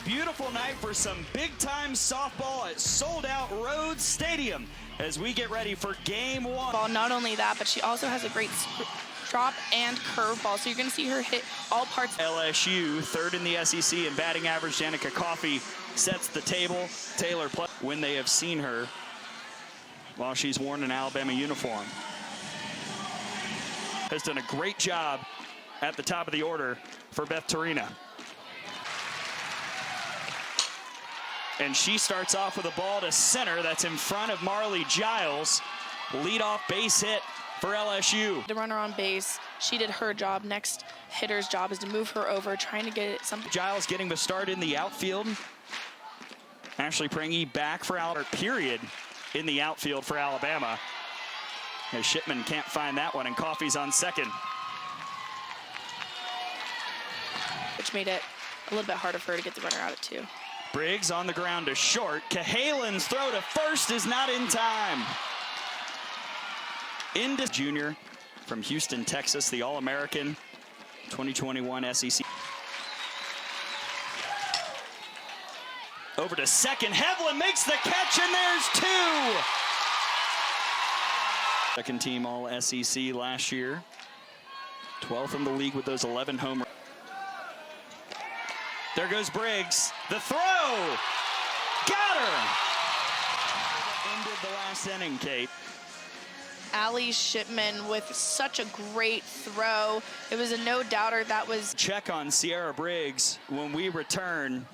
beautiful night for some big-time softball at sold-out Rhodes Stadium as we get ready for game one. Not only that, but she also has a great drop and curveball, so you're going to see her hit all parts. LSU, third in the SEC in batting average. Danica Coffey sets the table. Taylor, when they have seen her while she's worn an Alabama uniform, has done a great job at the top of the order for Beth Torina. And she starts off with a ball to center that's in front of Marley Giles. Leadoff base hit for LSU. The runner on base, she did her job. Next hitter's job is to move her over, trying to get something. Giles getting the start in the outfield. Ashley Prangy back for Alabama, period, in the outfield for Alabama. As Shipman can't find that one, and Coffey's on second. Which made it a little bit harder for her to get the runner out at two. Briggs on the ground to short. Cahalan's throw to first is not in time. Into junior from Houston, Texas, the All-American 2021 SEC. Over to second. Hevlin makes the catch, and there's two. Second team All-SEC last year. 12th in the league with those 11 home runs. There goes Briggs. The throw. Got her. Ended the last inning, Kate. Allie Shipman with such a great throw. It was a no-doubter. That was... Check on Sierra Briggs when we return.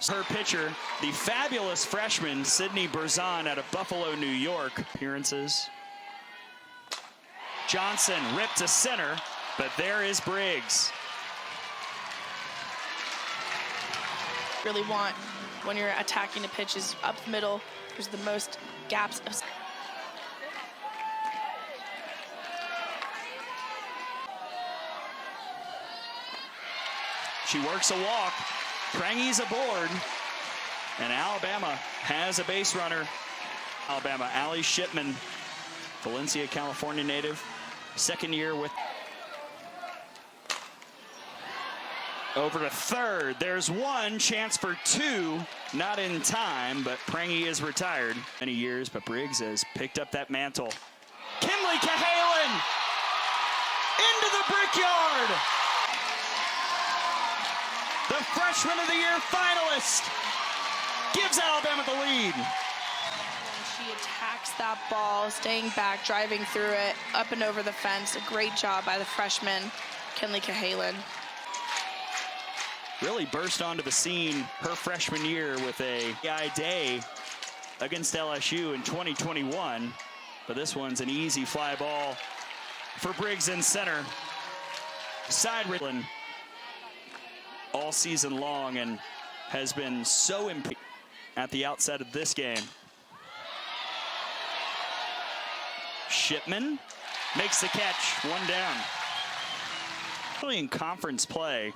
Her pitcher, the fabulous freshman, Sydney Berzon out of Buffalo, New York. Appearances. Johnson ripped to center, but there is Briggs. Really want when you're attacking the pitches up the middle. There's the most gaps of... She works a walk. Prangy's aboard. And Alabama has a base runner. Alabama, Allie Shipman, Valencia, California native. Second year with... Over to third. There's one, chance for two. Not in time, but Prangy is retired. Many years, but Briggs has picked up that mantle. Kinley Cahalan into the brickyard. The Freshman of the Year finalist gives Alabama the lead. And she attacks that ball, staying back, driving through it, up and over the fence. A great job by the freshman, Kinley Cahalan. Really burst onto the scene her freshman year with a day against LSU in 2021. But this one's an easy fly ball for Briggs in center. Side Riddlin all season long and has been so important at the outset of this game. Shipman makes the catch, one down. Really in conference play.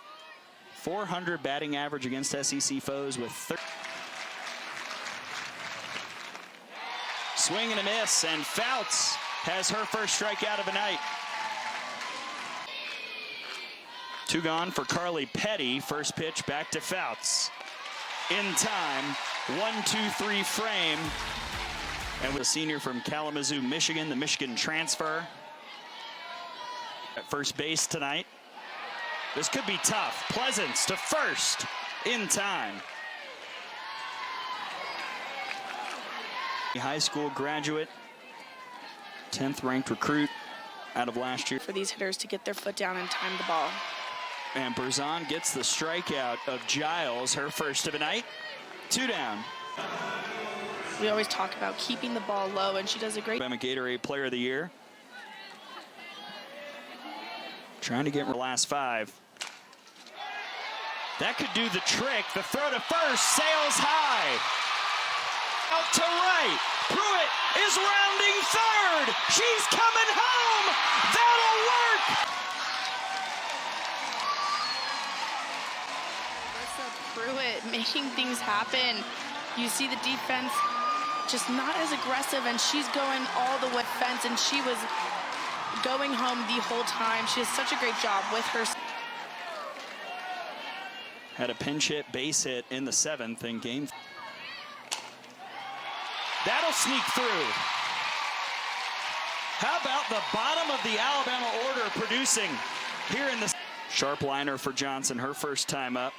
400 batting average against SEC foes with 30. Swing and a miss, and Fouts has her first strikeout of the night. Two gone for Carly Petty. First pitch back to Fouts. In time, 1-2-3 frame. And with a senior from Kalamazoo, Michigan, the Michigan transfer. At first base tonight. This could be tough. Pleasance to first in time. High school graduate, 10th ranked recruit out of last year. For these hitters to get their foot down and time the ball. And Berzon gets the strikeout of Giles, her first of the night. Two down. We always talk about keeping the ball low, and she does a great... Alabama Gatorade Player of the Year. Trying to get her last five. That could do the trick. The throw to first sails high. Out to right. Pruitt is rounding third. She's coming home. That'll work. Pruitt making things happen. You see the defense just not as aggressive, and she's going all the way fence, and she was going home the whole time. She does such a great job with her. Had a pinch hit, base hit in the 7th in game. That'll sneak through. How about the bottom of the Alabama order producing here in the sharp liner for Johnson, her first time up.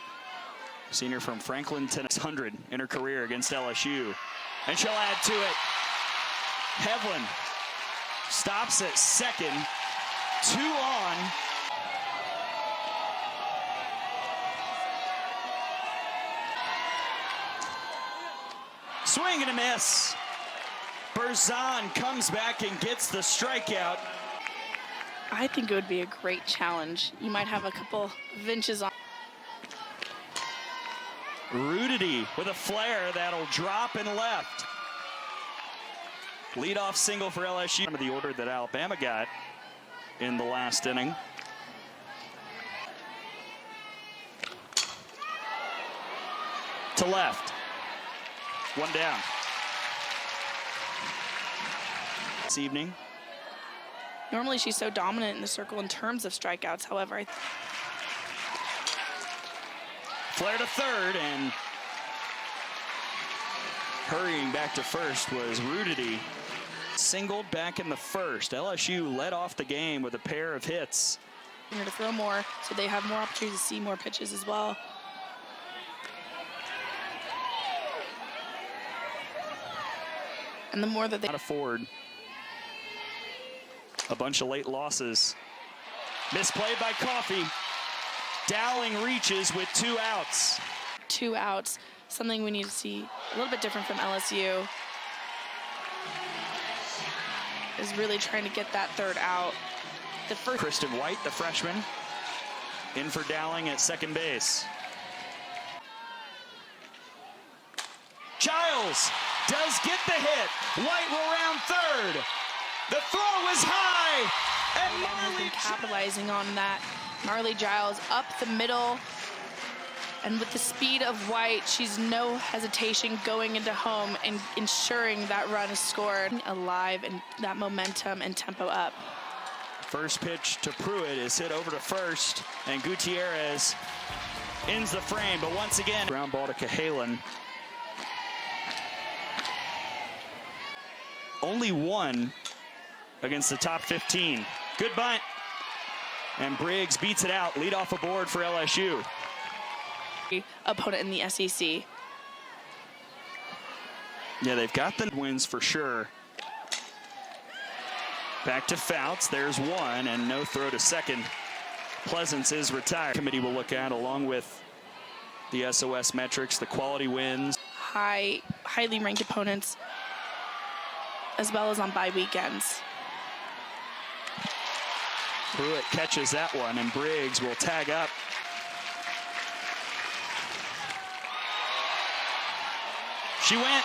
Senior from Franklin, Tennessee, 100 in her career against LSU. And she'll add to it. Hevlin stops at second, 2 on. Swing and a miss. Berzon comes back and gets the strikeout. I think it would be a great challenge. You might have a couple of inches on. Rudity with a flare that'll drop and left. Leadoff single for LSU. The order that Alabama got in the last inning. To left. 1 down. This evening. Normally she's so dominant in the circle in terms of strikeouts. However, Flare to third, and hurrying back to first was Rudity. Singled back in the first. LSU led off the game with a pair of hits. to throw more, so they have more opportunities to see more pitches as well. And the more that they not afford a bunch of late losses. Misplayed by Coffey. Dowling reaches with 2 outs. 2 outs, something we need to see a little bit different from LSU. Is really trying to get that 3rd out. The first Kristen White, the freshman, in for Dowling at second base. Giles does get the hit. White will round third. The throw is high, and has been capitalizing on that. Marley Giles up the middle, and with the speed of White, she's no hesitation going into home and ensuring that run is scored. Alive and that momentum and tempo up. First pitch to Pruitt is hit over to first, and Gutierrez ends the frame, but once again, ground ball to Cahalan. Only 1 against the top 15. Good bunt. And Briggs beats it out. Lead off aboard for LSU. Opponent in the SEC. Yeah, they've got the wins for sure. Back to Fouts. There's 1, and no throw to second. Pleasance is retired. Committee will look at, along with the SOS metrics, the quality wins. Highly ranked opponents, as well as on bye weekends. Pruitt catches that one, and Briggs will tag up. She went.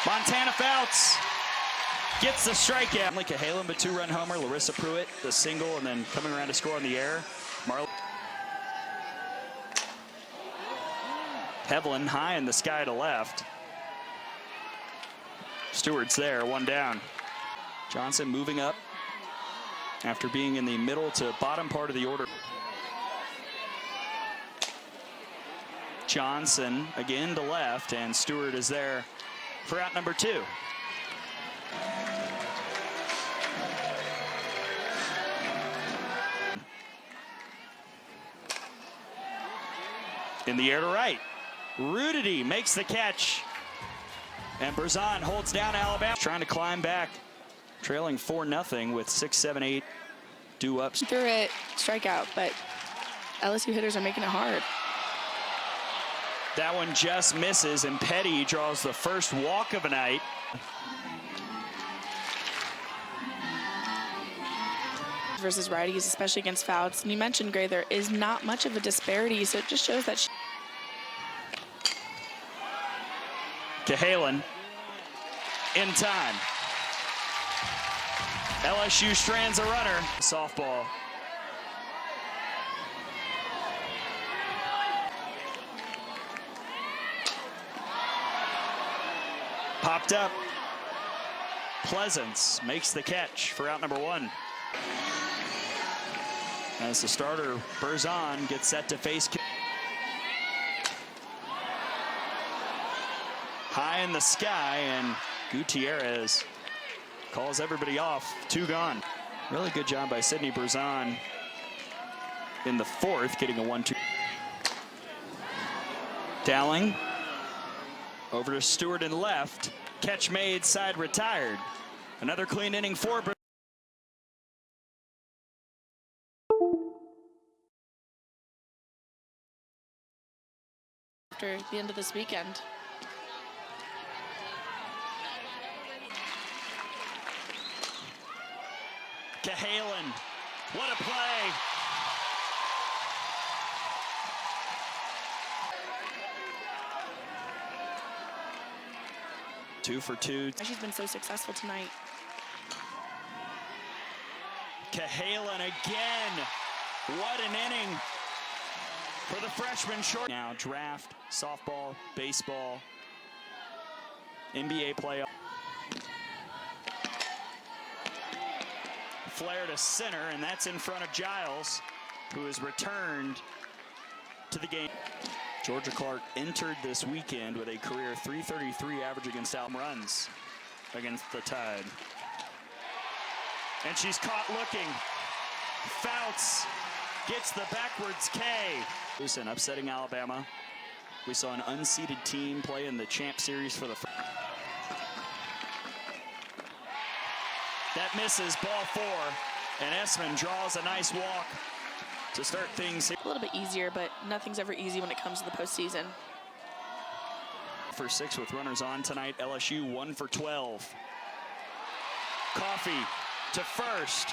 Montana Fouts gets the strikeout. Only Cahalan, but 2-run homer. Larissa Pruitt, the single, and then coming around to score on the air. Marley. Hevlin high in the sky to left. Stewart's there, 1 down. Johnson moving up after being in the middle to bottom part of the order. Johnson again to left, and Stewart is there for out number 2. In the air to right. Rudity makes the catch. And Berzon holds down Alabama. Trying to climb back. Trailing 4-0 with 6, 7, 8 due ups. Threw it, strikeout, but LSU hitters are making it hard. That one just misses, and Petty draws the first walk of the night. Versus righties, especially against Fouts. And you mentioned, Gray, there is not much of a disparity, so it just shows that Cahalan in time. LSU strands a runner. Softball. Popped up. Pleasance makes the catch for out number 1. As the starter, Berzon, gets set to face. High in the sky, and Gutierrez calls everybody off. 2 gone. Really good job by Sydney Berzon in the 4th, getting a 1-2. Dowling over to Stewart and left. Catch made, side retired. Another clean inning for Berzon. After the end of this weekend. Cahalan, what a play. Two for two. She's been so successful tonight. Cahalan again. What an inning for the freshman short. Now draft, softball, baseball, NBA playoff. Flare to center, and that's in front of Giles, who has returned to the game. Georgia Clark entered this weekend with a career .333 average against runs against the Tide. And she's caught looking. Fouts gets the backwards K. Listen, upsetting Alabama. We saw an unseeded team play in the Champ Series for the first. That misses, ball 4, and Essman draws a nice walk to start things here. A little bit easier, but nothing's ever easy when it comes to the postseason. For 6 with runners on tonight, LSU 1 for 12. Coffee to first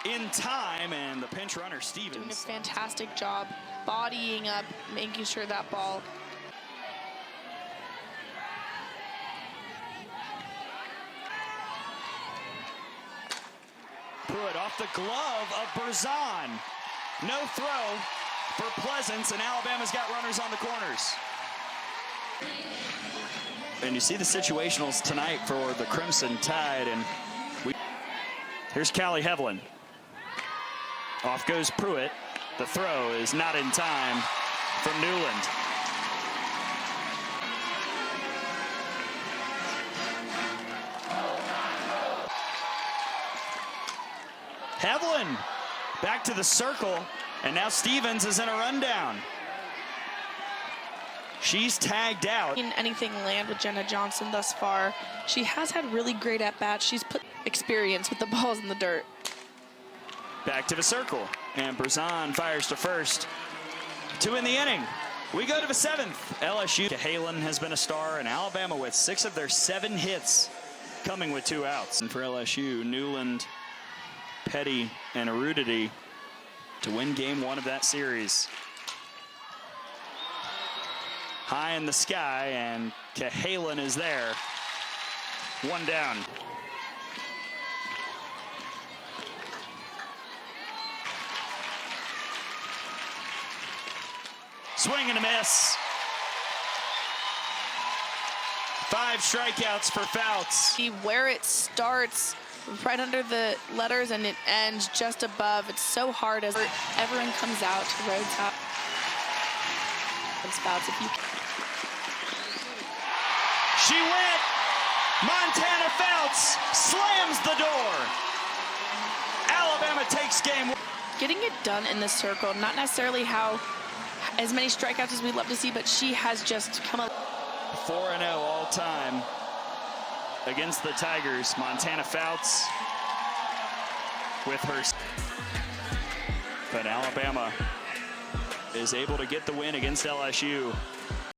in time, and the pinch runner Stevens doing a fantastic job bodying up, making sure that ball. Pruitt off the glove of Berzon. No throw for Pleasance, and Alabama's got runners on the corners. And you see the situationals tonight for the Crimson Tide, and here's Callie Hevlin. Off goes Pruitt. The throw is not in time from Newland. Hevlin back to the circle, and now Stevens is in a rundown. She's tagged out. Seen anything land with Jenna Johnson thus far. She has had really great at-bats. She's put experience with the balls in the dirt. Back to the circle, and Berzon fires to first. 2 in the inning. We go to the 7th. LSU. Cahalan has been a star, and Alabama with 6 of their 7 hits coming with 2 outs. And for LSU, Newland, Petty, and Arudity to win game 1 of that series. High in the sky, and Cahalan is there. 1 down. Swing and a miss. 5 strikeouts for Fouts. See where it starts, right under the letters, and it ends just above. It's so hard as everyone comes out to the road top. Fouts, if you can. She went. Montana Fouts slams the door. Alabama takes game 1. Getting it done in the circle, not necessarily as many strikeouts as we'd love to see, but she has just come up. 4-0 all time against the Tigers. Montana Fouts with her. But Alabama is able to get the win against LSU.